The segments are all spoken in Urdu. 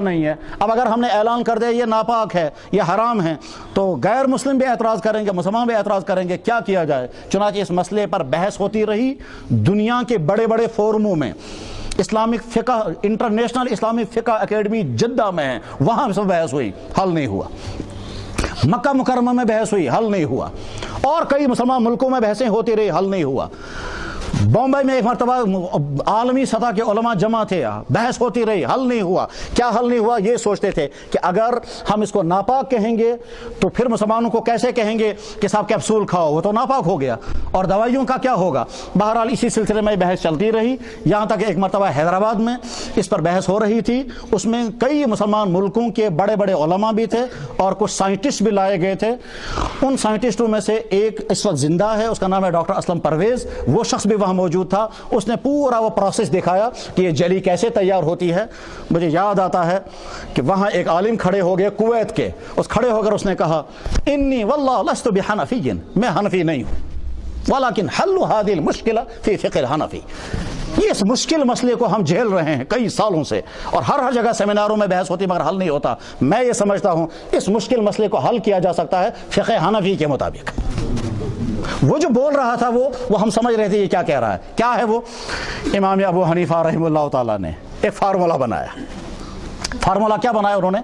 نہیں ہے. اب اگر ہم نے اعلان کر دیا یہ ناپاک ہے، یہ حرام ہے، تو غیر مسلم بھی اعتراض کریں گے، مسلمان بھی اعتراض کریں گے. کیا کیا جائے؟ چنانچہ اس مسئلے پر بحث ہوتی رہی دنیا کے بڑے بڑے فورموں میں. اسلامک فقہ، انٹرنیشنل اسلامک فقہ اکیڈمی جدہ میں ہے، وہاں سے بحث ہوئی، حل نہیں ہوا. مکہ مکرمہ میں بحث ہوئی، حل نہیں ہوا. اور کئی مسلمان ملکوں میں بحثیں ہوتی رہی، حل نہیں ہوا. بمبئی میں ایک مرتبہ عالمی سطح کے علماء جمع تھے، بحث ہوتی رہی، حل نہیں ہوا. کیا حل نہیں ہوا؟ یہ سوچتے تھے کہ اگر ہم اس کو ناپاک کہیں گے تو پھر مسلمانوں کو کیسے کہیں گے کہ صاحب کیپسول کھاؤ، وہ تو ناپاک ہو گیا. اور دوائیوں کا کیا ہوگا؟ بہرحال اسی سلسلے میں بحث چلتی رہی، یہاں تک ایک مرتبہ حیدرآباد میں اس پر بحث ہو رہی تھی. اس میں کئی مسلمان ملکوں کے بڑے بڑے علماء بھی تھے اور کچھ سائنٹسٹ بھی لائے گئے تھے. ان سائنٹسٹوں میں سے ایک اس وقت زندہ ہے، اس کا نام ہے ڈاکٹر اسلم پرویز. وہ شخص بھی وہاں موجود تھا. اس نے پورا وہ پروسیس دکھایا کہ یہ جیلی کیسے تیار ہوتی ہے. مجھے یاد آتا ہے کہ وہاں ایک عالم کھڑے ہو گئے کویت کے، اس کھڑے ہو کر اس نے کہا انی واللہ لست بحنفی، میں حنفی نہیں ہوں، ولیکن حل هذه المشکلہ فی فقہ الحنفی. یہ اس مشکل مسئلے کو ہم جھیل رہے ہیں کئی سالوں سے، اور ہر جگہ سیمیناروں میں بحث ہوتی مگر حل نہیں ہوتا. میں یہ سمجھتا ہوں اس مشکل مسئلے کو حل کیا جا سکتا ہے فقہ حنفی کے مطابق. وہ جو بول رہا تھا وہ ہم سمجھ رہے تھے یہ کیا کہہ رہا ہے. کیا ہے وہ؟ امام ابو حنیفہ رحمہ اللہ تعالیٰ نے ایک فارمولہ بنایا. فارمولہ کیا بنایا انہوں نے؟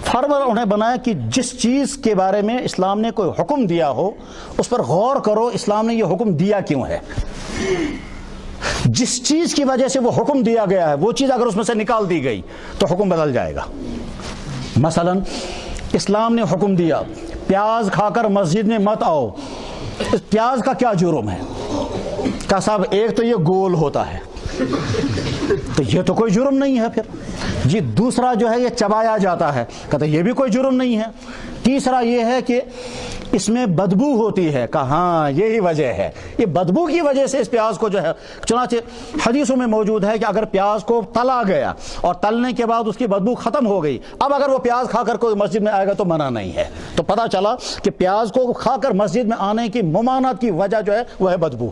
فارمولہ انہیں بنایا کہ جس چیز کے بارے میں اسلام نے کوئی حکم دیا ہو اس پر غور کرو، اسلام نے یہ حکم دیا کیوں ہے. جس چیز کی وجہ سے وہ حکم دیا گیا ہے وہ چیز اگر اس میں سے نکال دی گئی تو حکم بدل جائے گا. مثلا اسلام نے حکم دیا پیاز کھا کر مسجد میں مت آؤ. اس پیاز کا کیا جرم ہے؟ کہ صاحب ایک تو یہ گول ہوتا ہے تو یہ تو کوئی جرم نہیں ہے. پھر یہ دوسرا جو ہے یہ چبایا جاتا ہے، کہتے یہ بھی کوئی جرم نہیں ہے. تیسرا یہ ہے کہ اس میں بدبو ہوتی ہے، کہ ہاں یہی وجہ ہے، یہ بدبو کی وجہ سے اس پیاز کو جو ہے. چنانچہ حدیثوں میں موجود ہے کہ اگر پیاز کو تلا گیا اور تلنے کے بعد اس کی بدبو ختم ہو گئی، اب اگر وہ پیاز کھا کر کوئی مسجد میں آئے گا تو منع نہیں ہے. تو پتہ چلا کہ پیاز کو کھا کر مسجد میں آنے کی ممانعت کی وجہ جو ہے وہ ہے بدبو.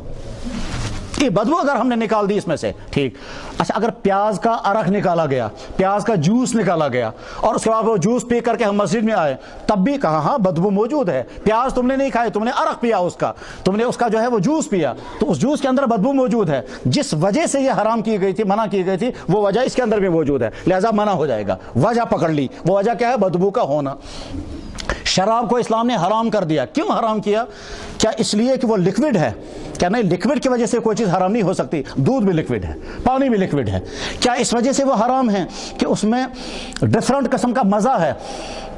بدبو اگر ہم نے نکال دی اس میں سے ٹھیک. اچھا اگر پیاز کا عرق نکالا گیا، پیاز کا جوس نکالا گیا اور اس کے بعد وہ جوس پی کر کے ہم مسجد میں آئے، تب بھی کہا ہاں بدبو موجود ہے. پیاز تم نے نہیں کھائی، تم نے عرق پیا، تم نے اس کا جو ہے وہ جوس پیا، تو اس جوس کے اندر بدبو موجود ہے. جس وجہ سے یہ حرام کی گئی تھی، منع کی گئی تھی، وہ وجہ اس کے اندر بھی موجود ہے، لہذا منع ہو جائے گا. وجہ پکڑ لی، وہ وجہ کیا ہے؟ بدبو کا ہونا. شراب کو اسلام نے حرام کر دیا. کیوں حرام کیا؟ کیا اس لیے کہ وہ لکوڈ ہے؟ کیا نہیں، لکوڈ کی وجہ سے کوئی چیز حرام نہیں ہو سکتی. دودھ بھی لکوڈ ہے، پانی بھی لکوڈ ہے. کیا اس وجہ سے وہ حرام ہے کہ اس میں ڈفرنٹ قسم کا مزہ ہے؟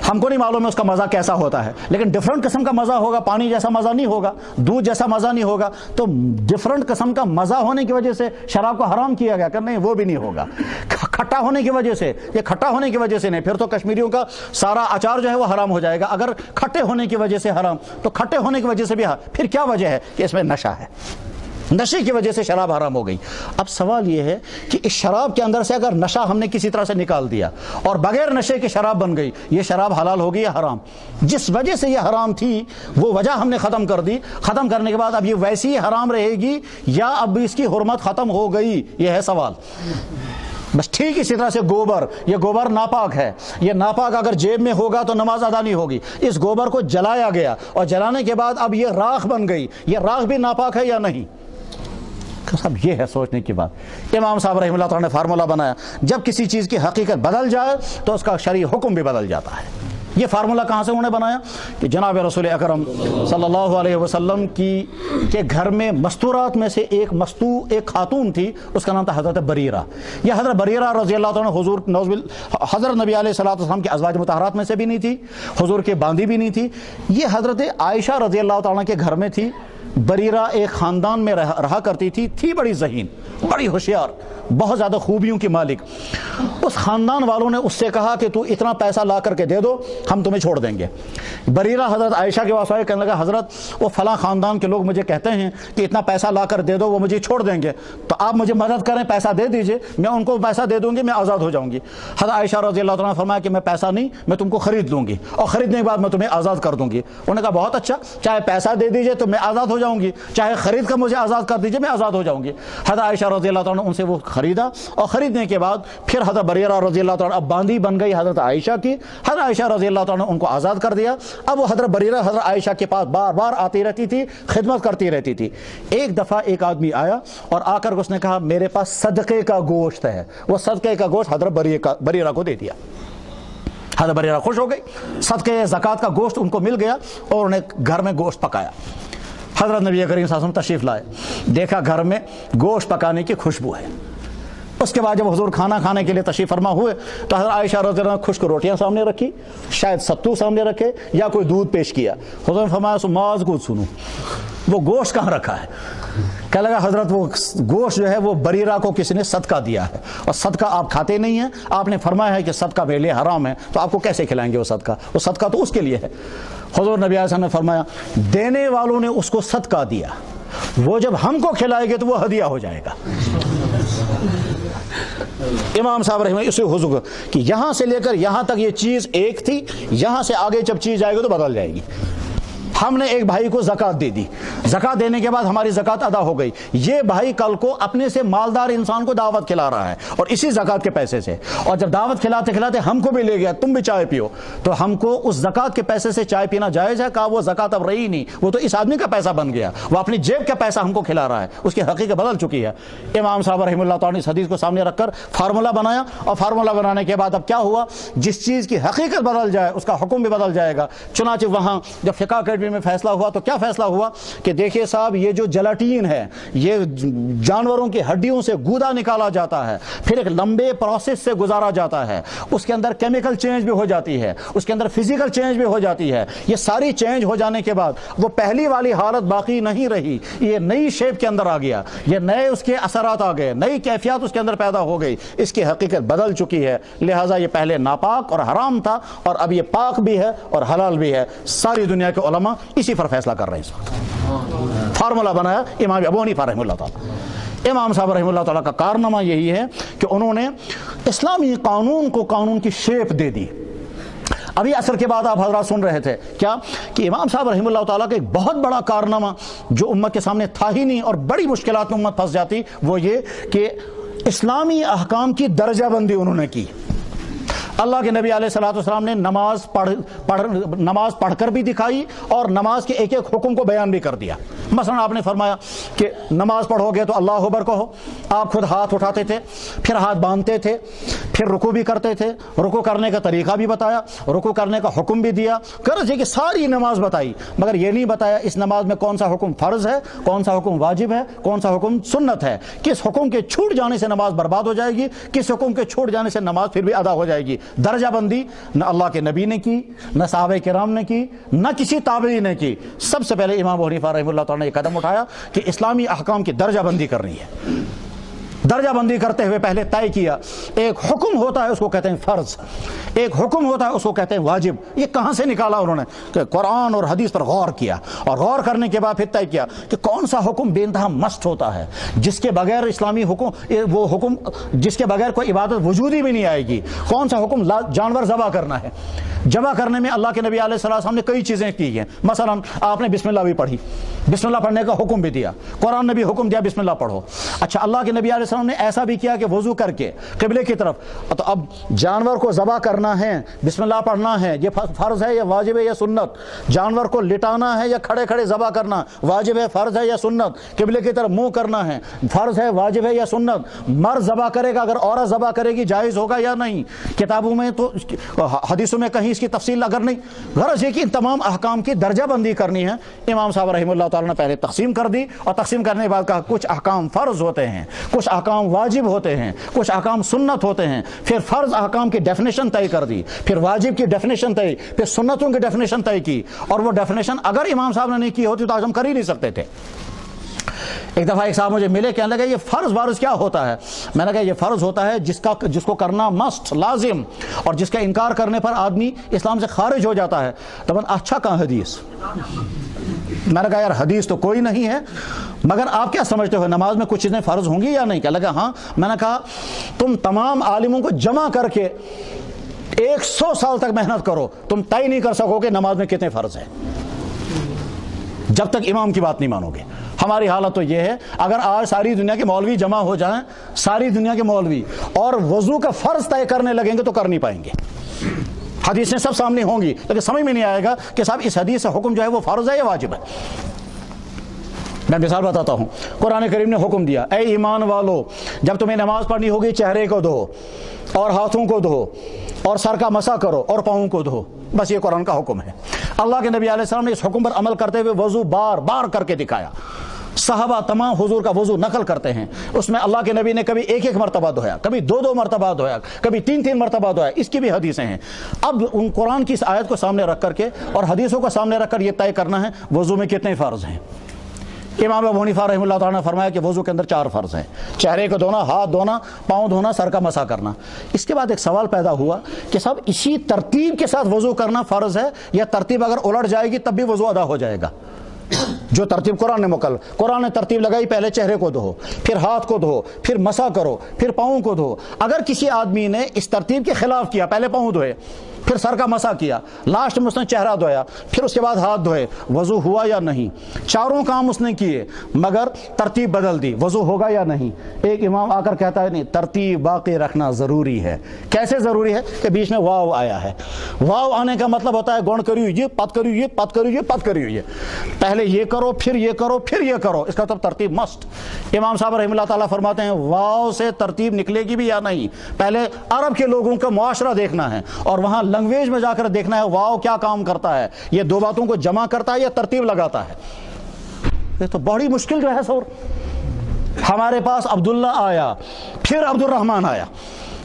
ہم کو نہیں معلوم ہے اس کا مزہ کیسا ہوتا ہے، لیکن ڈفرنٹ قسم کا مزہ ہوگا. پانی جیسا مزہ نہیں ہوگا، دودھ جیسا مزہ نہیں ہوگا. تو ڈفرنٹ قسم کا مزہ ہونے کی وجہ سے شراب کو حرام کیا گیا کہ نہیں وہ بھی نہیں ہوگا. کھٹا ہونے کی وجہ سے، یہ کھٹا ہونے کی وجہ سے نہیں، پھر تو کشمیریوں کا سارا اچار جو ہے وہ حرام ہو جائے گا. اگر کھٹے ہونے کی وجہ سے حرام تو کھٹے ہونے کی وجہ سے بھی حرام. پھر کیا وجہ ہے؟ کہ اس میں نشہ ہے، نشے کی وجہ سے شراب حرام ہو گئی. اب سوال یہ ہے کہ اس شراب کے اندر سے اگر نشہ ہم نے کسی طرح سے نکال دیا اور بغیر نشے کی شراب بن گئی، یہ شراب حلال ہوگی یا حرام؟ جس وجہ سے یہ حرام تھی وہ وجہ ہم نے ختم کر دی. ختم کرنے کے بعد اب یہ ویسی ہی حرام رہے گی یا اب اس کی حرمت ختم ہو گئی؟ یہ ہے سوال. بس ٹھیک اسی طرح سے گوبر، یہ گوبر ناپاک ہے، یہ ناپاک اگر جیب میں ہوگا تو نماز ادا نہیں ہوگی. اس گوبر کو جلایا گیا اور جلانے کے بعد اب یہ راکھ بن گئی، یہ راکھ بھی ناپاک ہے یا نہیں؟ صاحب یہ ہے سوچنے کی بات. امام صاحب رحمہ اللہ تعالیٰ نے فارمولہ بنایا جب کسی چیز کی حقیقت بدل جائے تو اس کا شرعی حکم بھی بدل جاتا ہے. یہ فارمولہ کہاں سے انہوں نے بنایا؟ کہ جناب رسول اکرم صلی اللہ علیہ وسلم کے گھر میں مستورات میں سے ایک ایک خاتون تھی، اس کا نام تھا حضرت بریرہ. یہ حضرت بریرہ رضی اللہ تعالیٰ حضرت نبی علیہ الصلوۃ والسلام کے ازواج مطہرات میں سے بھی نہیں تھی، حضور کے باندی بھی نہیں تھی. یہ حضرت عائشہ رضی اللہ تعالیٰ کے گھر میں تھی. بریرہ ایک خاندان میں رہا کرتی تھی بڑی ذہین، بڑی ہوشیار، بہت زیادہ خوبیوں کی مالک. اس خاندان والوں نے اس سے کہا کہ تو اتنا پیسہ لا کر کے دے دو، ہم تمہیں چھوڑ دیں گے. بریرہ حضرت عائشہ کے واسطے کہنے لگا حضرت وہ فلاں خاندان کے لوگ مجھے کہتے ہیں کہ اتنا پیسہ لا کر دے دو، وہ مجھے چھوڑ دیں گے، تو آپ مجھے مدد کریں، پیسہ دے دیجئے، میں ان کو پیسہ دے دوں گی، میں آزاد ہو جاؤں گی. حضرت عائشہ رضی اللہ عنہا نے فرمایا کہ میں پیسہ نہیں، میں تم کو خرید لوں گی اور خریدنے کے بعد میں تمہیں آزاد کر دوں گی. انہوں نے کہا بہت اچھا، چاہے پیسہ دے دیجئے تو میں آزاد ہو جاؤں گی, چاہے خرید کر مجھے آزاد کر دیجیے, میں آزاد ہو جاؤں گی. حضرت عائشہ رضی اللہ تعالیٰ عنہ ان سے وہ خریدا, اور خریدنے کے بعد پھر حضرت بریرہ رضی اللہ تعالیٰ اب باندھی بن گئی حضرت عائشہ کی. حضرت عائشہ رضی اللہ تعالیٰ عنہ ان کو آزاد کر دیا. اب وہ حضرت بریرہ حضرت عائشہ کے پاس بار بار آتی رہتی تھی, خدمت کرتی رہتی تھی. ایک دفعہ ایک آدمی آیا اور آ کر اس نے کہا میرے پاس صدقے کا گوشت ہے. وہ صدقے کا گوشت حضرت بریرہ کو دے دیا. حضرت بریرہ خوش ہو گئی, صدقے زکوٰۃ کا گوشت ان کو مل گیا, اور انہیں گھر میں گوشت پکایا. حضرت نبی کریم صلی اللہ علیہ وسلم تشریف لائے, دیکھا گھر میں گوشت پکانے کی خوشبو ہے. اس کے بعد جب حضور کھانا کھانے کے لیے تشریف فرما ہوئے تو حضرت عائشہ رضی اللہ عنہ خشک روٹیاں سامنے رکھی, شاید ستو سامنے رکھے یا کوئی دودھ پیش کیا. حضور نے فرمایا سو ماز کو سنو, وہ گوشت کہاں رکھا ہے؟ کہنے لگا حضرت وہ گوشت جو ہے وہ بریرہ کو کسی نے صدقہ دیا ہے, اور صدقہ آپ کھاتے نہیں ہیں, آپ نے فرمایا ہے کہ صدقہ میرے لیے حرام ہے, تو آپ کو کیسے کھلائیں گے وہ صدقہ؟ وہ صدقہ تو اس کے لیے ہے. حضور نبی علیہ السلام نے فرمایا دینے والوں نے اس کو صدقہ دیا, وہ جب ہم کو کھلائے گے تو وہ ہدیہ ہو جائے گا. امام صاحب رحمہ اسی حضور کہ یہاں سے لے کر یہاں تک یہ چیز ایک تھی, یہاں سے آگے جب چیز جائے گی تو بدل جائے گی. ہم نے ایک بھائی کو زکوٰۃ دے دی, زکوٰۃ دینے کے بعد ہماری زکوٰۃ ادا ہو گئی. یہ بھائی کل کو اپنے سے مالدار انسان کو دعوت کھلا رہا ہے, اور اسی زکوٰۃ کے پیسے سے, اور جب دعوت کھلاتے کھلاتے ہم کو بھی لے گیا تم بھی چائے پیو, تو ہم کو اس زکوٰۃ کے پیسے سے چائے پینا جائز ہے؟ کہا وہ زکوٰۃ اب رہی نہیں, وہ تو اس آدمی کا پیسہ بن گیا, وہ اپنی جیب کا پیسہ ہم کو کھلا رہا ہے, اس کی حقیقت بدل چکی ہے. امام صاحب رحمہ اللہ تعالیٰ نے اس حدیث کو سامنے رکھ کر فارمولہ بنایا, اور فارمولہ بنانے کے بعد اب کیا ہوا, جس چیز کی حقیقت بدل جائے اس کا حکم بھی بدل جائے گا. چنانچہ وہاں جب فقہ اکیڈمی میں فیصلہ ہوا تو کیا فیصلہ ہوا کہ دیکھیے صاحب, یہ جو جلاٹین ہے یہ جانوروں کی ہڈیوں سے گودا نکالا جاتا ہے, پھر ایک لمبے پروسیس سے گزارا جاتا ہے, اس کے اندر کیمیکل چینج بھی ہو جاتی ہے, اس کے اندر فزیکل چینج بھی ہو جاتی ہے. یہ ساری چینج ہو جانے کے بعد وہ پہلی والی حالت باقی نہیں رہی, یہ نئی شیپ کے اندر آ گیا, یہ نئے اس کے اثرات آ گئے, نئی کیفیات اس کے اندر پیدا ہو گئی, اس کی حقیقت بدل چکی ہے. لہٰذا یہ پہلے ناپاک اور حرام تھا, اور اب یہ پاک بھی ہے اور حلال بھی ہے. ساری دنیا کے علماء اسی پر فیصلہ کر رہے ہیں. اس وقت فارمولہ بنایا امام ابو حنیفہ رحمہ اللہ تعالیٰ. امام صاحب رحمہ اللہ تعالیٰ کا کارنامہ یہی ہے کہ انہوں نے اسلامی قانون کو قانون کی شیپ دے دی. ابھی عصر کے بعد آپ حضرات سن رہے تھے کیا کہ امام صاحب رحمہ اللہ تعالیٰ کا ایک بہت بڑا کارنامہ جو امت کے سامنے تھا ہی نہیں, اور بڑی مشکلات میں امت پھنس جاتی, وہ یہ کہ اسلامی احکام کی درجہ بندی انہوں نے کی. اللہ کے نبی علیہ الصلوۃ والسلام نے نماز پڑھ کر بھی دکھائی, اور نماز کے ایک ایک حکم کو بیان بھی کر دیا. مثلا آپ نے فرمایا کہ نماز پڑھو گے تو اللہ اکبر کہو, آپ خود ہاتھ اٹھاتے تھے, پھر ہاتھ باندھتے تھے, پھر رکوع بھی کرتے تھے, رکوع کرنے کا طریقہ بھی بتایا, رکوع کرنے کا حکم بھی دیا, غرض یہ کہ ساری نماز بتائی, مگر یہ نہیں بتایا اس نماز میں کون سا حکم فرض ہے, کون سا حکم واجب ہے, کون سا حکم سنت ہے, کس حکم کے چھوٹ جانے سے نماز برباد ہو جائے گی, کس حکم کے چھوٹ جانے سے نماز پھر بھی ادا ہو جائے گی. درجہ بندی نہ اللہ کے نبی نے کی, نہ صحابہ کرام نے کی, نہ کسی تابعی نے کی. سب سے پہلے امام ابو حنیفہ رحمہ اللہ تعالیٰ نے یہ قدم اٹھایا کہ اسلامی احکام کی درجہ بندی کرنی ہے. درجہ بندی کرتے ہوئے پہلے طے کیا, ایک حکم ہوتا ہے اس کو کہتے ہیں فرض, ایک حکم ہوتا ہے اس کو کہتے ہیں واجب. یہ کہاں سے نکالا انہوں نے کہ قرآن اور حدیث پر غور کیا, اور غور کرنے کے بعد پھر طے کیا کہ کون سا حکم بے انتہا مست ہوتا ہے, جس کے بغیر اسلامی حکم, وہ حکم جس کے بغیر کوئی عبادت وجود ہی بھی نہیں آئے گی. کون سا حکم جانور ذبح کرنا ہے, ذبح کرنے میں اللہ کے نبی علیہ السلام نے کئی چیزیں کی ہیں. مثلا آپ نے بسم اللہ بھی پڑھی, بسم اللہ پڑھنے کا حکم بھی دیا, قرآن نے بھی حکم دیا بسم اللہ پڑھو. اچھا, اللہ کے نبی علیہ السلام نے ایسا بھی کیا کہ وضو کر کے قبلے کی طرف, تو اب جانور کو ذبح کرنا ہے, بسم اللہ پڑھنا ہے, یہ فرض ہے یا واجب ہے یا سنت؟ جانور کو لٹانا ہے یا کھڑے کھڑے ذبح کرنا, واجب ہے فرض ہے یا سنت؟ قبلے کی طرف منہ کرنا ہے, فرض ہے واجب ہے یا سنت؟ مرد ذبح کرے گا, اگر عورت ذبح کرے گی جائز ہوگا یا نہیں؟ کتابوں میں تو حدیثوں میں کہیں اس کی تفصیل اگر نہیں. غرض یہ کہ ان تمام احکام کی درجہ بندی کرنی ہے. امام صاحب رحمہ اللہ تعالیٰ نے پہلے تقسیم کر دی, اور تقسیم کرنے کے بعد کہا کچھ احکام فرض ہوتے ہیں, کچھ احکام واجب ہوتے ہیں, کچھ احکام سنت ہوتے ہیں. پھر فرض احکام کی ڈیفینیشن طے کر دی, پھر واجب کی ڈیفینیشن طے, پھر سنتوں کی ڈیفینیشن طے کی. اور وہ ڈیفینیشن اگر امام صاحب نے نہیں کی ہوتی تو آج ہم کر ہی نہیں سکتے تھے. ایک دفعہ ایک صاحب مجھے ملے, کہنے لگے یہ فرض وارض کیا ہوتا ہے؟ میں نے کہا یہ فرض ہوتا ہے جس کو کرنا مست لازم, اور جس کا انکار کرنے پر آدمی اسلام سے خارج ہو جاتا ہے. تو اچھا کہاں حدیث؟ میں نے کہا یار حدیث تو کوئی نہیں ہے, مگر آپ کیا سمجھتے ہو نماز میں کچھ چیزیں فرض ہوں گی یا نہیں؟ کہا لگا ہاں. میں نے کہا تم تمام عالموں کو جمع کر کے 100 سال تک محنت کرو, تم طے نہیں کر سکو کہ نماز میں کتنے فرض ہیں. جب تک امام کی بات نہیں مانو گے. ہماری حالت تو یہ ہے, اگر آج ساری دنیا کے مولوی جمع ہو جائیں, ساری دنیا کے مولوی, اور وضو کا فرض طے کرنے لگیں گے تو کر نہیں پائیں گے. حدیثیں سب سامنے ہوں گی لیکن سمجھ میں نہیں آئے گا کہ صاحب اس حدیث سے حکم جو ہے وہ فرض ہے یا واجب ہے. میں مثال بتاتا ہوں. قرآن کریم نے حکم دیا, اے ایمان والو, جب تمہیں نماز پڑھنی ہوگی چہرے کو دھو اور ہاتھوں کو دھو اور سر کا مسح کرو اور پاؤں کو دھو. بس یہ قرآن کا حکم ہے. اللہ کے نبی علیہ السلام نے اس حکم پر عمل کرتے ہوئے وضو بار بار کر کے دکھایا. صحابہ تمام حضور کا وضو نقل کرتے ہیں. اس میں اللہ کے نبی نے کبھی ایک ایک مرتبہ دھویا, کبھی دو دو مرتبہ دھویا, کبھی تین تین مرتبہ دھویا. اس کی بھی حدیثیں ہیں. اب ان قرآن کی اس آیت کو سامنے رکھ کر کے اور حدیثوں کو سامنے رکھ کر یہ طے کرنا ہے وضو میں کتنے فرض ہیں. امام ابو حنیفہ رحمہ اللہ تعالیٰ نے فرمایا کہ وضو کے اندر 4 فرض ہیں. چہرے کو دھونا, ہاتھ دھونا, پاؤں دھونا, سر کا مسح کرنا. اس کے بعد ایک سوال پیدا ہوا کہ صاحب اسی ترتیب کے ساتھ وضو کرنا فرض ہے یا ترتیب اگر الٹ جائے گی تب بھی وضو ادا ہو جائے گا؟ جو ترتیب قرآن نے ترتیب لگائی, پہلے چہرے کو دھو, پھر ہاتھ کو دھو, پھر مسح کرو, پھر پاؤں کو دھو. اگر کسی آدمی نے اس ترتیب کے خلاف کیا, پہلے پاؤں دھوئے, پھر سر کا مسح کیا, لاسٹ میں اس نے چہرہ دھویا, پھر اس کے بعد ہاتھ دھوئے, وضو ہوا یا نہیں؟ چاروں کام اس نے کیے مگر ترتیب بدل دی, وضو ہوگا یا نہیں؟ ایک امام آ کر کہتا ہے نہیں, ترتیب باقی رکھنا ضروری ہے. کیسے ضروری ہے؟ کہ بیچ میں واو آیا ہے. واو آنے کا مطلب ہوتا ہے گون کریو یہ, پت کریو یہ, پت کریو یہ, پت کریو یہ. پہلے یہ کرو, پھر یہ کرو, پھر یہ کرو. اس کا مطلب ترتیب مسٹ. امام صاحب رحمہ اللہ تعالیٰ فرماتے ہیں واو سے ترتیب نکلے گی بھی یا نہیں, پہلے عرب کے لوگوں کا معاشرہ دیکھنا ہے اور وہاں لینگویج میں جا کر دیکھنا ہے واو کیا کام کرتا ہے, یہ دو باتوں کو جمع کرتا ہے یا ترتیب لگاتا ہے. یہ تو بڑی مشکل جو ہے سور. ہمارے پاس عبداللہ آیا, پھر عبد الرحمن آیا,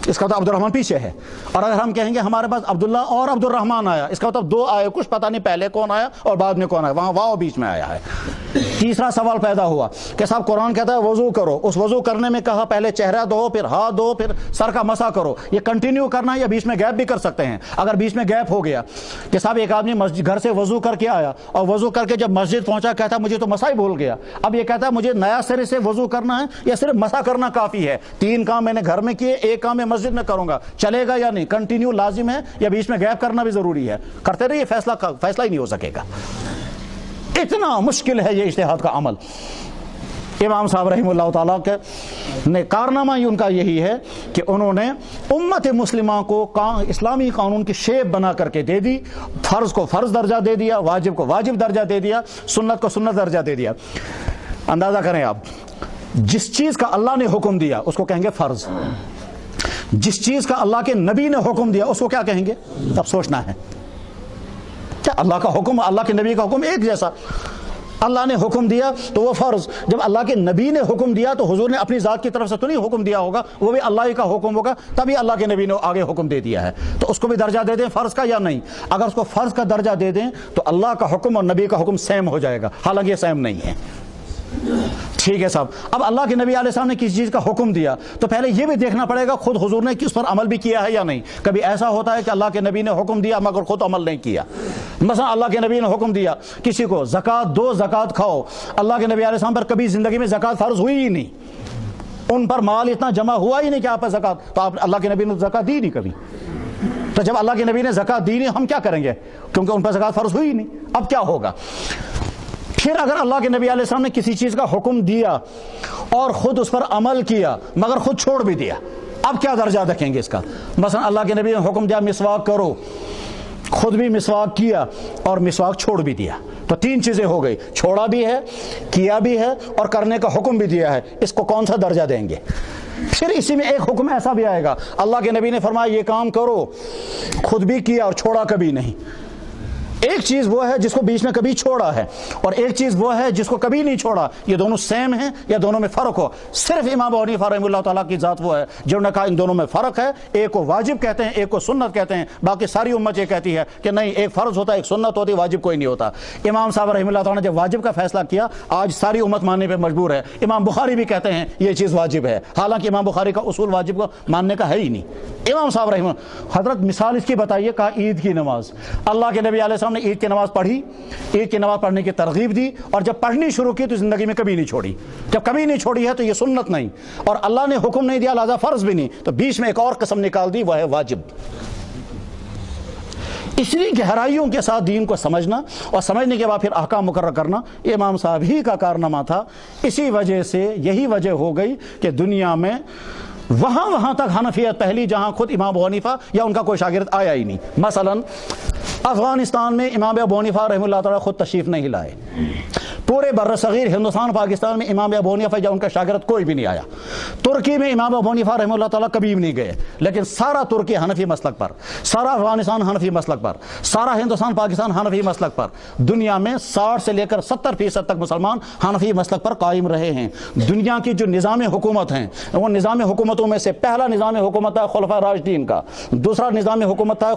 اس کا مطلب عبد الرحمن پیچھے ہے. اور اگر ہم کہیں گے ہمارے پاس عبداللہ اور عبد الرحمن آیا, اس کا مطلب 2 آئے, کچھ پتہ نہیں پہلے کون آیا اور بعد میں کون آیا, وہاں واو بیچ میں آیا ہے. تیسرا سوال پیدا ہوا کہ صاحب قرآن کہتا ہے وضو کرو, اس وضو کرنے میں کہا پہلے چہرہ دھو, پھر ہاتھ دھو, پھر سر کا مسح کرو. یہ کنٹینیو کرنا ہے یا بیچ میں گیپ بھی کر سکتے ہیں؟ اگر بیچ میں گیپ ہو گیا کہ صاحب ایک آدمی مسجد گھر سے وضو کر کے آیا اور وضو کر کے جب مسجد پہنچا کہتا مجھے تو مسح ہی بھول گیا, اب یہ کہتا ہے مجھے نیا سرے سے وضو کرنا ہے یا صرف مسح کرنا کافی ہے؟ 3 کام میں نے گھر میں کیے, 1 کام میں مسجد میں کروں گا, چلے گا یا نہیں؟ کنٹینیو لازم ہے یا بیچ میں گیپ کرنا بھی ضروری ہے؟ کرتے رہیے, فیصلہ ہی نہیں ہو سکے گا. اتنا مشکل ہے یہ اجتہاد کا عمل. امام صاحب رحمہ اللہ تعالیٰ کے کارنامہ ہی ان کا یہی ہے کہ انہوں نے امت مسلمہ کو اسلامی قانون کی شیپ بنا کر کے دے دی. فرض کو فرض درجہ دے دیا, واجب کو واجب درجہ دے دیا, سنت کو سنت درجہ دے دیا. اندازہ کریں آپ, جس چیز کا اللہ نے حکم دیا اس کو کہیں گے فرض, جس چیز کا اللہ کے نبی نے حکم دیا اس کو کیا کہیں گے؟ اب سوچنا ہے. کیا اللہ کا حکم, اللہ کے نبی کا حکم ایک جیسا؟ اللہ نے حکم دیا تو وہ فرض, جب اللہ کے نبی نے حکم دیا تو حضور نے اپنی ذات کی طرف سے تو نہیں حکم دیا ہوگا, وہ بھی اللہ ہی کا حکم ہوگا, تبھی اللہ کے نبی نے آگے حکم دے دیا ہے. تو اس کو بھی درجہ دے دیں فرض کا یا نہیں؟ اگر اس کو فرض کا درجہ دے دیں تو اللہ کا حکم اور نبی کا حکم سیم ہو جائے گا, حالانکہ یہ سیم نہیں ہے. ٹھیک ہے صاحب. اب اللہ کے نبی علیہ السلام نے کسی چیز کا حکم دیا تو پہلے یہ بھی دیکھنا پڑے گا خود حضور نے کس پر عمل بھی کیا ہے یا نہیں. کبھی ایسا ہوتا ہے کہ اللہ کے نبی نے حکم دیا مگر خود عمل نہیں کیا. مثلا اللہ کے نبی نے حکم دیا کسی کو زکوٰۃ دو, زکوٰۃ کھاؤ, اللہ کے نبی علیہ السلام پر کبھی زندگی میں زکوٰۃ فرض ہوئی ہی نہیں, ان پر مال اتنا جمع ہوا ہی نہیں کہ آپ پر زکوٰۃ, تو آپ اللہ کے نبی نے زکوٰۃ دی نہیں کبھی. تو جب اللہ کے نبی نے زکوٰۃ دی نہیں, ہم کیا کریں گے؟ کیونکہ ان پر زکوٰۃ فرض ہوئی نہیں. اب کیا ہوگا؟ پھر اگر اللہ کے نبی علیہ السلام نے کسی چیز کا حکم دیا اور خود اس پر عمل کیا مگر خود چھوڑ بھی دیا, اب کیا درجہ رکھیں گے اس کا؟ مثلا اللہ کے نبی نے حکم دیا مسواک کرو, خود بھی مسواک کیا اور مسواک چھوڑ بھی دیا, تو 3 چیزیں ہو گئی, چھوڑا بھی ہے, کیا بھی ہے اور کرنے کا حکم بھی دیا ہے. اس کو کون سا درجہ دیں گے؟ پھر اسی میں ایک حکم ایسا بھی آئے گا, اللہ کے نبی نے فرمایا یہ کام کرو, خود بھی کیا اور چھوڑا کبھی نہیں. ایک چیز وہ ہے جس کو بیچ میں کبھی چھوڑا ہے اور ایک چیز وہ ہے جس کو کبھی نہیں چھوڑا. یہ دونوں سیم ہیں یا دونوں میں فرق ہو؟ صرف امام ابو حنیفہ رحمہ اللہ تعالیٰ کی ذات وہ ہے جنہوں نے کہا ان دونوں میں فرق ہے, ایک کو واجب کہتے ہیں, ایک کو سنت کہتے ہیں. باقی ساری امت یہ کہتی ہے کہ نہیں, ایک فرض ہوتا ہے, ایک سنت ہوتی ہے, واجب کوئی نہیں ہوتا. امام صاحب رحمہ اللہ تعالیٰ نے جب واجب کا فیصلہ کیا, آج ساری امت ماننے پہ مجبور ہے. امام بخاری بھی کہتے ہیں یہ چیز واجب ہے, حالانکہ امام بخاری کا اصول واجب کو ماننے کا ہے ہی نہیں. امام صاحب رحمہ حضرت مثال اس کی بتائیے, کہا عید کی نماز, اللہ کے نبی علیہ السلام نے عید کی نماز پڑھی, عید کی نماز پڑھنے کی ترغیب دی, اور جب پڑھنی شروع کی تو زندگی میں کبھی نہیں چھوڑی. جب کبھی نہیں چھوڑی ہے تو یہ سنت نہیں, اور اللہ نے حکم نہیں دیا لہذا فرض بھی نہیں, تو بیچ میں ایک اور قسم نکال دی, وہ ہے واجب. اتنی گہرائیوں کے ساتھ دین کو سمجھنا اور سمجھنے کے بعد پھر احکام مقرر کرنا یہ امام صاحب ہی کا کارنامہ تھا۔ اسی وجہ سے یہی وجہ ہو گئی کہ دنیا میں وہاں تک حنفیت پہلی جہاں خود امام ابو حنیفہ یا ان کا کوئی شاگرد آیا ہی نہیں۔ مثلا افغانستان میں امام ابو حنیفہ رحمہ اللہ تعالیٰ خود تشریف نہیں لائے، پورے بر صغیر ہندوستان پاکستان میں امام ابو حنیفہ یا ان کا شاگرد کوئی بھی نہیں آیا۔ ترکی میں امام ابو حنیفہ رحمہ اللہ تعالیٰ کبھی بھی نہیں گئے، لیکن سارا ترکی حنفی مسلک پر، سارا افغانستان حنفی مسلک پر، سارا ہندوستان پاکستان حنفی مسلک پر، دنیا میں 60 سے لے کر 70% تک مسلمان حنفی مسلک پر قائم رہے ہیں۔ دنیا کی جو نظام حکومت ہیں وہ نظام حکومتوں میں سے پہلا نظام حکومت ہے خلفاء راشدین کا، دوسرا نظام حکومت ہے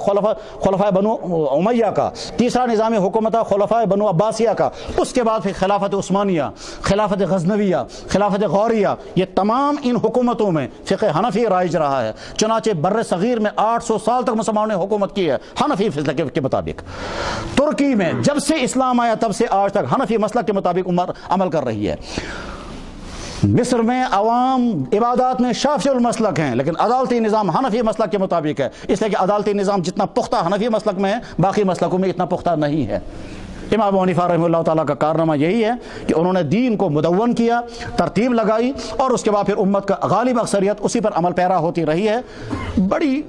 خلفاء بنو امیہ کا، تیسرا نظام حکومت ہے خلفاء بنو عباسیہ کا، اس کے بعد پھر خلافت عثمانیہ، خلافت غزنویہ، خلافت غوریہ، یہ تمام ان حکومتوں میں فقہ حنفی رائج رہا ہے۔ چنانچہ بر صغیر میں 800 سال تک مسلمانوں نے حکومت کی ہے حنفی مسلک کے مطابق۔ ترکی میں جب سے اسلام آیا تب سے آج تک حنفی مسلک کے مطابق عمل کر رہی ہے۔ مصر میں عوام عبادات میں شافعی المسلک ہیں، لیکن عدالتی نظام حنفی مسلک کے مطابق ہے، اس لیے کہ عدالتی نظام جتنا پختہ حنفی مسلک میں ہے باقی مسلکوں میں اتنا پختہ نہیں ہے۔ امام ابو حنیفہ رحمہ اللہ تعالیٰ کا کارنامہ یہی ہے کہ انہوں نے دین کو مدون کیا، ترتیب لگائی، اور اس کے بعد پھر امت کا غالب اکثریت اسی پر عمل پیرا ہوتی رہی ہے۔ بڑی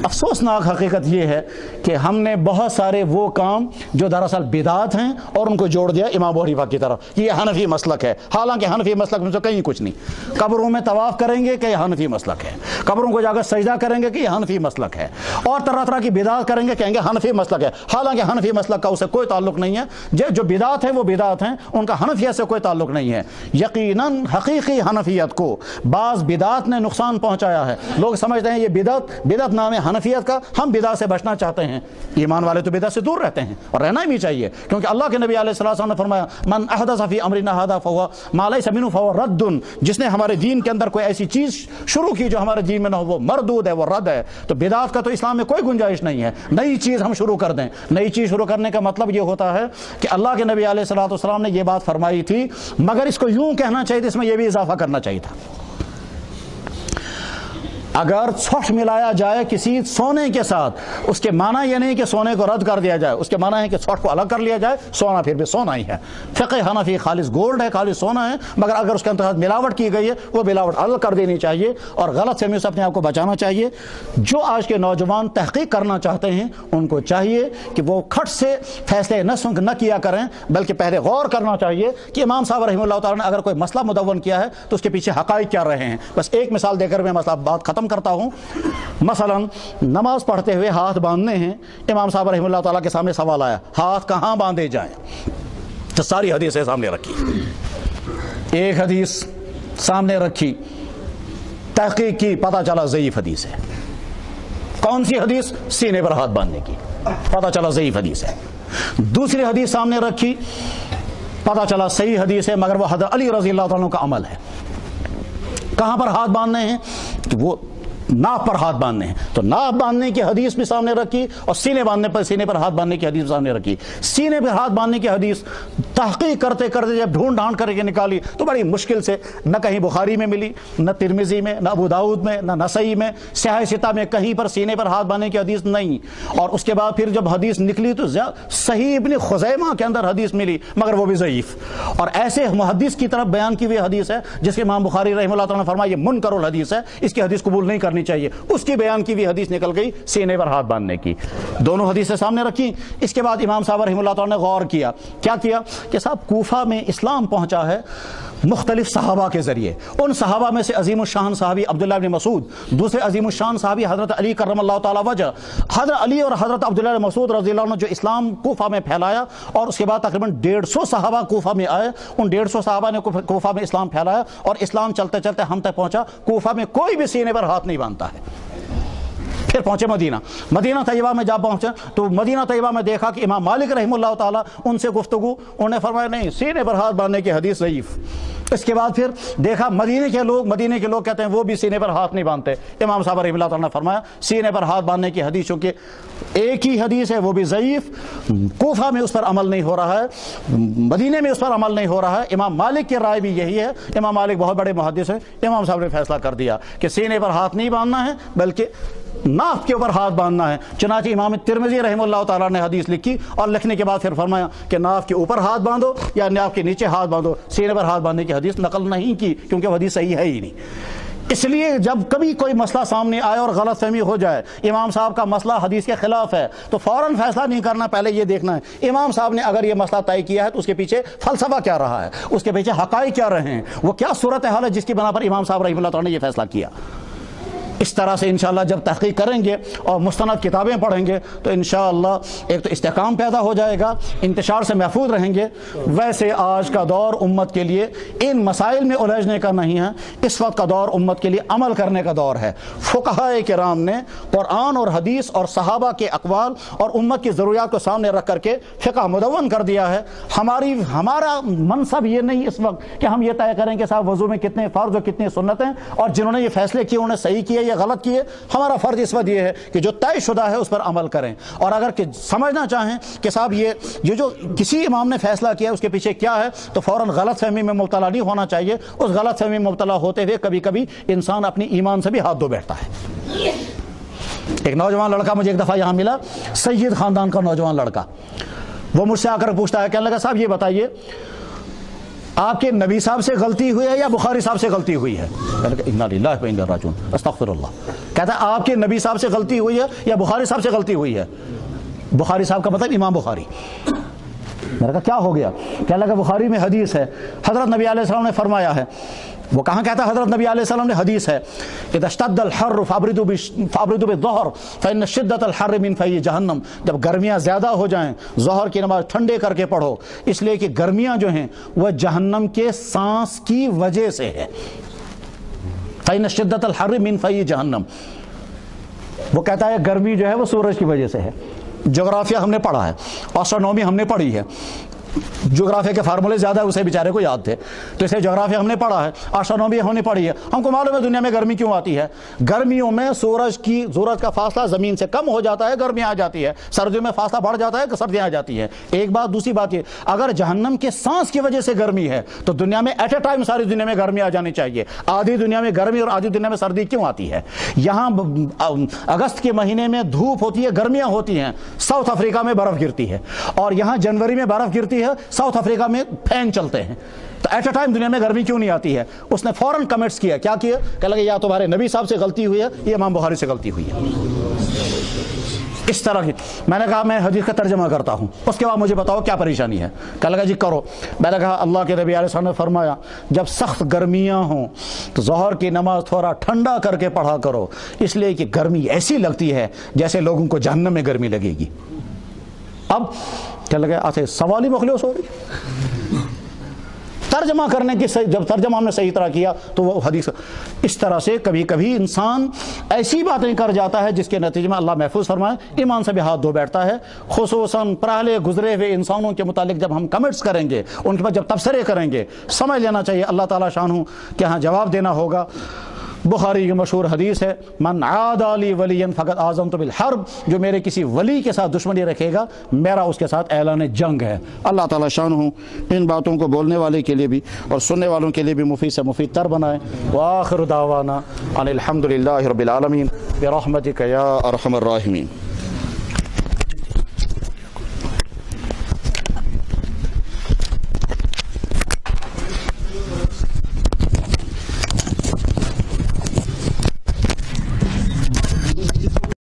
افسوسناک حقیقت یہ ہے کہ ہم نے بہت سارے وہ کام جو دراصل بدعات ہیں اور ان کو جوڑ دیا امام ابو حنیفہ کی طرف کہ یہ حنفی مسلک ہے، حالانکہ حنفی مسلک میں سے کہیں کچھ نہیں۔ قبروں میں طواف کریں گے کہ یہ حنفی مسلک ہے، قبروں کو جا کر سجدہ کریں گے کہ یہ حنفی مسلک ہے، اور طرح طرح کی بدعات کریں گے کہیں گے حنفی مسلک ہے، حالانکہ حنفی مسلک کا اسے کوئی تعلق نہیں ہے۔ جو بدعات ہیں وہ بدعات ہیں، ان کا حنفیت سے کوئی تعلق نہیں ہے۔ یقیناً حقیقی حنفیت کو بعض بدعات نے نقصان پہنچایا ہے۔ لوگ سمجھتے ہیں یہ بدعت نام ہے حنفیت کا، ہم بدعت سے بچنا چاہتے ہیں۔ ایمان والے تو بدعت سے دور رہتے ہیں اور رہنا بھی چاہیے، کیونکہ اللہ کے نبی علیہ السلام نے فرمایا من احدث فی امرنا ھذا فهو ما لیس منہ فهو رد، جس نے ہمارے دین کے اندر کوئی ایسی چیز شروع کی جو ہمارے دین میں نہ ہو وہ مردود ہے، وہ رد ہے۔ تو بدعت کا تو اسلام میں کوئی گنجائش نہیں ہے، نئی چیز ہم شروع کر دیں۔ نئی چیز شروع کرنے کا مطلب یہ ہوتا ہے کہ اللہ کے نبی علیہ السلام نے یہ بات فرمائی تھی، مگر اس کو یوں کہنا چاہیے تھا، اس میں یہ بھی اضافہ کرنا چاہیے تھا۔ اگر ژھٹ ملایا جائے کسی سونے کے ساتھ، اس کے معنی یہ نہیں کہ سونے کو رد کر دیا جائے، اس کے معنی ہے کہ ژھٹ کو الگ کر لیا جائے، سونا پھر بھی سونا ہی ہے۔ فقہ حنفی خالص گولڈ ہے، خالص سونا ہے، مگر اگر اس کے اندر ملاوٹ کی گئی ہے وہ ملاوٹ الگ کر دینی چاہیے اور غلط فہمیوں سے اپنے آپ کو بچانا چاہیے۔ جو آج کے نوجوان تحقیق کرنا چاہتے ہیں ان کو چاہیے کہ وہ کھٹ سے فیصلے نہ کیا کریں، بلکہ پہلے غور کرنا چاہیے کہ امام صاحب رحمہ اللہ تعالیٰ نے اگر کوئی مسئلہ مدون کیا ہے تو اس کے پیچھے حقائق کیا رہے ہیں۔ بس ایک مثال دے کر میں مسئلہ بات ختم کرتا ہوں۔ مثلا نماز پڑھتے ہوئے ہاتھ باندھنے ہیں، امام صاحب رحمہ اللہ تعالیٰ کے سامنے سوال آیا ہاتھ کہاں باندھے جائیں، تو ساری حدیثیں سامنے رکھی، ایک حدیث سامنے رکھی، تحقیق کی، پتہ چلا ضعیف حدیث ہے۔ کون سی حدیث؟ سینے پر ہاتھ باندھنے کی، پتہ چلا ضعیف حدیث ہے۔ دوسری حدیث سامنے رکھی، پتہ چلا صحیح حدیث ہے، مگر وہ حضرت علی رضی اللہ تعالیٰ کا عمل ہے۔ کہاں پر ہاتھ باندھنے ہیں؟ کہ وہ ناف پر ہاتھ باندھنے ہیں، تو ناف باندھنے کی حدیث بھی سامنے رکھی اور سینے پر ہاتھ باندھنے کی حدیث بھی سامنے رکھی۔ سینے پر ہاتھ باندھنے کی حدیث تحقیق کرتے کرتے جب ڈھونڈ ڈھانڈ کر کے نکالی تو بڑی مشکل سے، نہ کہیں بخاری میں ملی، نہ ترمذی میں، نہ ابو داؤد میں، نہ نسائی میں، سیاہ ستہ میں کہیں پر سینے پر ہاتھ باندھنے کی حدیث نہیں۔ اور اس کے بعد پھر جب حدیث نکلی تو صحیح ابن خزیمہ کے اندر حدیث ملی، مگر وہ بھی ضعیف، اور ایسے محدث کی طرف بیان کی ہوئی حدیث ہے جس کے امام بخاری رحمہ اللہ تعالیٰ نے فرمایا یہ منکر الحدیث ہے، اس کی حدیث قبول نہیں کرنی چاہیے، اس کی بیان کی بھی حدیث نکل گئی سینے پر ہاتھ باندھنے کی۔ دونوں حدیثیں سامنے رکھی۔ اس کے بعد امام صاحب رحمہ اللہ تعالیٰ نے غور کیا، کیا کیا کہ صاحب کوفہ میں اسلام پہنچا ہے مختلف صحابہ کے ذریعے۔ ان صحابہ میں سے عظیم الشان صحابی عبداللہ بن مسعود، دوسرے عظیم الشان صحابی حضرت علی کرم اللہ تعالیٰ وجہ، حضرت علی اور حضرت عبداللہ بن مسعود رضی اللہ عنہ جو اسلام کوفہ میں پھیلایا، اور اس کے بعد تقریباً 150 صحابہ کوفہ میں آئے، ان 150 صحابہ نے کوفہ میں اسلام پھیلایا، اور اسلام چلتے چلتے ہم تک پہنچا۔ کوفہ میں کوئی بھی سینے پر ہاتھ نہیں باندھتا ہے۔ پھر پہنچے مدینہ طیبہ میں جب پہنچے تو مدینہ طیبہ میں دیکھا کہ امام مالک رحمہ اللہ تعالیٰ ان سے گفتگو، انہوں نے فرمایا نہیں، سینے پر ہاتھ باندھنے کی حدیث ضعیف۔ اس کے بعد پھر دیکھا مدینے کے لوگ کہتے ہیں وہ بھی سینے پر ہاتھ نہیں باندھتے۔ امام صاحب رحمہ اللہ تعالیٰ نے فرمایا سینے پر ہاتھ باندھنے کی حدیث چونکہ ایک ہی حدیث ہے وہ بھی ضعیف، کوفہ میں اس پر عمل نہیں ہو رہا ہے، مدینے میں اس پر عمل نہیں ہو رہا ہے۔ امام مالک کی رائے بھی یہی ہے، امام مالک بہت بڑے محدث ہیں، امام صاحب نے فیصلہ کر دیا کہ سینے پر ہاتھ نہیں باندھنا ہے، بلکہ ناف کے اوپر ہاتھ باندھنا ہے۔ چنانچہ امام ترمذی رحمہ اللہ تعالیٰ نے حدیث لکھی اور لکھنے کے بعد پھر فرمایا کہ ناف کے اوپر ہاتھ باندھو یا ناف کے نیچے ہاتھ باندھو، سینے پر ہاتھ باندھنے کی حدیث نقل نہیں کی کیونکہ وہ حدیث صحیح ہے ہی نہیں۔ اس لیے جب کبھی کوئی مسئلہ سامنے آئے اور غلط فہمی ہو جائے، امام صاحب کا مسئلہ حدیث کے خلاف ہے، تو فوراً فیصلہ نہیں کرنا، پہلے یہ دیکھنا ہے امام صاحب نے اگر یہ مسئلہ طے کیا ہے تو اس کے پیچھے فلسفہ کیا رہا ہے، اس کے پیچھے حقائق کیا رہے ہیں، وہ کیا صورتحال ہے جس کی بنا پر امام صاحب رحمہ اللہ تعالیٰ نے یہ فیصلہ کیا۔ اس طرح سے انشاءاللہ جب تحقیق کریں گے اور مستند کتابیں پڑھیں گے تو انشاءاللہ ایک تو استحکام پیدا ہو جائے گا، انتشار سے محفوظ رہیں گے۔ ویسے آج کا دور امت کے لیے ان مسائل میں الجھنے کا نہیں ہے، اس وقت کا دور امت کے لیے عمل کرنے کا دور ہے۔ فقہائے کرام نے قرآن اور حدیث اور صحابہ کے اقوال اور امت کی ضروریات کو سامنے رکھ کر کے فقہ مدون کر دیا ہے۔ ہمارا منصب یہ نہیں اس وقت کہ ہم یہ طے کریں کہ صاحب وضو میں کتنے فرض اور کتنے سنت ہیں، اور جنہوں نے یہ فیصلے کیے انہوں نے صحیح کیے یا غلط کیے۔ ہمارا فرض اس وقت یہ ہے کہ جو طے شدہ ہے اس پر عمل کریں، اور اگر سمجھنا چاہیں کہ صاحب یہ جو کسی امام نے فیصلہ کیا ہے اس کے پیچھے کیا ہے، تو فوراً غلط فہمی میں مبتلا نہیں ہونا چاہیے۔ اس غلط فہمی میں مبتلا ہوتے ہوئے کبھی کبھی انسان اپنی ایمان سے بھی ہاتھ دھو بیٹھتا ہے۔ ایک نوجوان لڑکا مجھے ایک دفعہ یہاں ملا، سید خاندان کا نوجوان لڑکا، وہ مجھ سے آ کر پوچھتا ہے، کہنے لگا صاحب یہ بتائیے آپ کے نبی صاحب سے غلطی ہوئی ہے یا بخاری صاحب سے غلطی ہوئی ہے؟ انا للہ و انا الیہ راجعون، استغفر اللہ۔ کہتا ہے آپ کے نبی صاحب سے غلطی ہوئی ہے یا بخاری صاحب سے غلطی ہوئی ہے؟ بخاری صاحب کا مطلب امام بخاری۔ میں نے کہا کیا ہو گیا؟ کہنے لگا بخاری میں حدیث ہے، حضرت نبی علیہ السلام نے فرمایا ہے۔ وہ کہاں کہتا ہے حضرت نبی علیہ السلام نے؟ حدیث ہے اذا اشتد الحر فابردوا بالظہر فإن شدۃ الحر من فی جہنم، جب گرمیاں زیادہ ہو جائیں ظہر کی نماز ٹھنڈے کر کے پڑھو، اس لیے کہ گرمیاں جو ہیں وہ جہنم کے سانس کی وجہ سے ہے۔ فإن شدۃ الحر من فی جہنم، وہ کہتا ہے گرمی جو ہے وہ سورج کی وجہ سے ہے۔ جغرافیہ ہم نے پڑھا ہے، آسٹرونومی ہم نے پڑھی ہے، جغرافیہ کے فارمولے زیادہ اسے بیچارے کو یاد تھے، تو اسے جغرافیہ ہم نے پڑھا ہے، آسٹرونومی ہم نے پڑھی ہے۔ ہم کو معلوم ہے دنیا میں گرمی کیوں آتی ہے۔ گرمیوں میں سورج کا فاصلہ زمین سے کم ہو جاتا ہے، گرمیاں آ جاتی ہے۔ سردیوں میں فاصلہ بڑھ جاتا ہے، سردیاں آ جاتی ہیں۔ ایک بات، دوسری بات یہ، اگر جہنم کے سانس کی وجہ سے گرمی ہے تو دنیا میں ایٹ اے ٹائم ساری دنیا میں گرمی آ جانی چاہیے۔ آدھی دنیا میں گرمی اور آدھی دنیا میں سردی کیوں آتی ہے؟ یہاں اگست کے مہینے میں دھوپ ہوتی ہے، گرمیاں ہوتی ہیں، ساؤتھ افریقہ میں برف گرتی ہے، اور یہاں جنوری میں برف گرتی ہے، ساؤتھ افریقہ میں فین چلتے ہیں، تو ایٹ اے ٹائم دنیا میں گرمی کیوں نہیں آتی ہے؟ اس نے فوراً کمنٹس کیا، کیا کیا؟ کہ لگے یا تمہارے نبی صاحب سے غلطی ہوئی ہے یا امام بخاری سے غلطی ہوئی ہے۔ اس طرح کی میں نے کہا میں حدیث کا ترجمہ کرتا ہوں، اس کے بعد مجھے بتاؤ کیا پریشانی ہے؟ کہنے لگا جی کرو۔ میں نے کہا اللہ کے نبی علیہ السلام نے فرمایا جب سخت گرمیاں ہوں تو ظہر کی نماز تھوڑا ٹھنڈا کر کے پڑھا کرو، اس لیے کہ گرمی ایسی لگتی ہے جیسے لوگوں کو جہنم میں گرمی لگے گی۔ اب کیا لگا آتے سوال ہی مخلوص ہو رہی ترجمہ کرنے کی، جب ترجمہ ہم نے صحیح طرح کیا تو وہ حدیث۔ اس طرح سے کبھی کبھی انسان ایسی باتیں کر جاتا ہے جس کے نتیجے میں اللہ محفوظ فرمائے ایمان سے بھی ہاتھ دھو بیٹھتا ہے۔ خصوصاً پہلے گزرے ہوئے انسانوں کے متعلق جب ہم کمنٹس کریں گے، ان کے بعد جب تبصرے کریں گے، سمجھ لینا چاہیے اللہ تعالیٰ شانہ کہ ہاں جواب دینا ہوگا۔ بخاری کی مشہور حدیث ہے من عاد لی ولیا فقد آذنت بالحرب، جو میرے کسی ولی کے ساتھ دشمنی رکھے گا میرا اس کے ساتھ اعلان جنگ ہے۔ اللہ تعالیٰ شانہ ان باتوں کو بولنے والے کے لیے بھی اور سننے والوں کے لیے بھی مفید سے مفید تر بنائے۔ وآخر دعوانا ان الحمد للہ رب العالمین برحمتک یا ارحم الراحمین۔